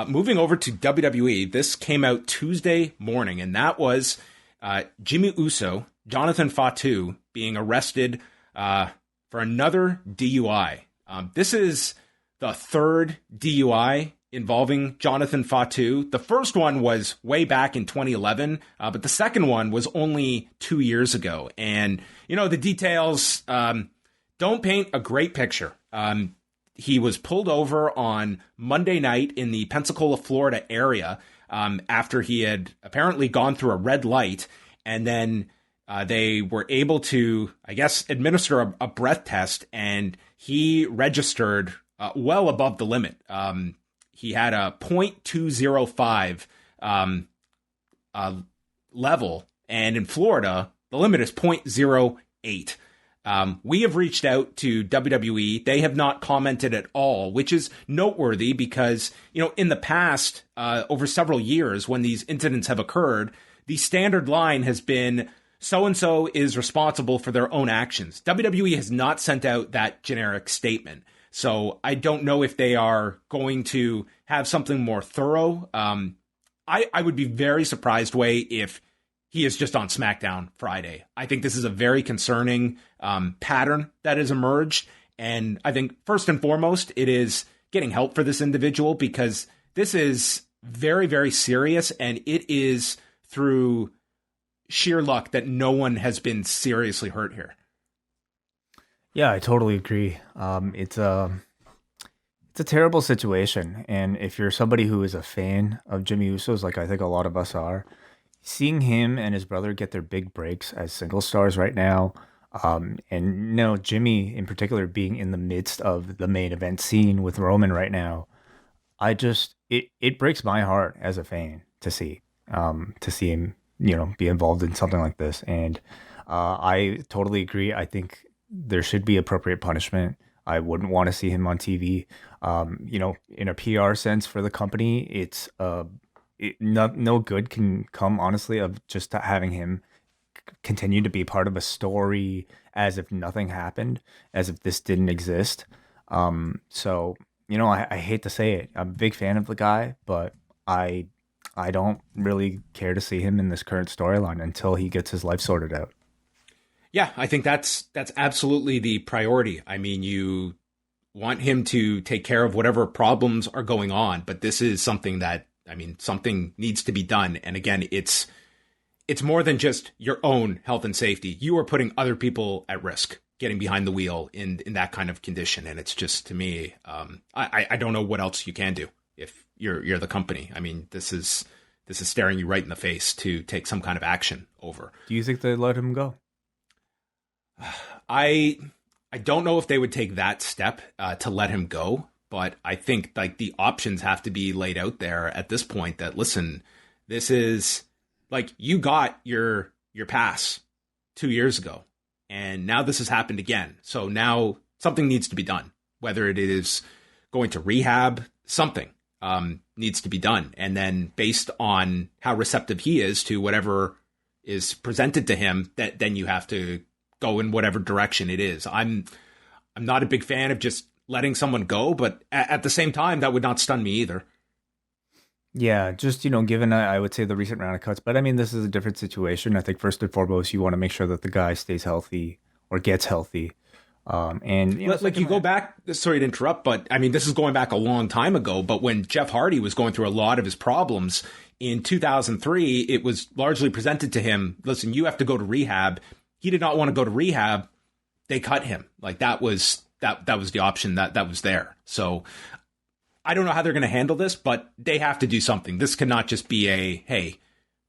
Moving over to WWE, this came out Tuesday morning, and that was Jimmy Uso, Jonathan Fatu, being arrested for another DUI. This is the third DUI involving Jonathan Fatu. The first one was way back in 2011, but the second one was only 2 years ago. And, the details don't paint a great picture. He was pulled over on Monday night in the Pensacola, Florida area after he had apparently gone through a red light, and then they were able to, I guess, administer a breath test, and he registered well above the limit. He had a .205 level, and in Florida, the limit is .08. We have reached out to WWE. They have not commented at all, which is noteworthy because, in the past, over several years, when these incidents have occurred, the standard line has been so-and-so is responsible for their own actions. WWE has not sent out that generic statement. So I don't know if they are going to have something more thorough. I would be very surprised, if he is just on SmackDown Friday. I think this is a very concerning pattern that has emerged. And I think first and foremost, it is getting help for this individual because this is very, very serious. And it is through sheer luck that no one has been seriously hurt here. Yeah, I totally agree. It's a terrible situation. And if you're somebody who is a fan of Jimmy Uso's, like I think a lot of us are, seeing him and his brother get their big breaks as single stars right now, and Jimmy in particular being in the midst of the main event scene with Roman right now, it breaks my heart as a fan to see him, be involved in something like this. And I totally agree. I think there should be appropriate punishment. I wouldn't want to see him on TV. In a PR sense for the company, it's no good can come, honestly, of just having him continue to be part of a story as if nothing happened, as if this didn't exist. So, I hate to say it. I'm a big fan of the guy, but I don't really care to see him in this current storyline until he gets his life sorted out. Yeah, I think that's absolutely the priority. I mean, you want him to take care of whatever problems are going on, but this is something that, something needs to be done. And again, it's more than just your own health and safety. You are putting other people at risk getting behind the wheel in that kind of condition. And it's just, to me, I don't know what else you can do if you're the company. This is staring you right in the face to take some kind of action over. Do you think they let him go? I don't know if they would take that step to let him go, but I think the options have to be laid out there at this point that, listen, this is you got your pass 2 years ago and now this has happened again. So now something needs to be done, whether it is going to rehab, something needs to be done. And then based on how receptive he is to whatever is presented to him, then you have to go in whatever direction it is. I'm not a big fan of just letting someone go, but at the same time, that would not stun me either. Yeah, just, given, I would say, the recent round of cuts. But this is a different situation. I think first and foremost, you want to make sure that the guy stays healthy or gets healthy. You go back, sorry to interrupt, but this is going back a long time ago. But when Jeff Hardy was going through a lot of his problems in 2003, it was largely presented to him, listen, you have to go to rehab. He did not want to go to rehab. They cut him. That was the option that was there. So I don't know how they're going to handle this, but they have to do something. This cannot just be hey,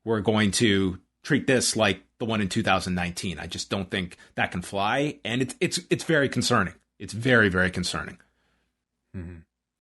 we're going to treat this like the one in 2019. I just don't think that can fly. And it's very concerning. It's very, very concerning. Mm-hmm.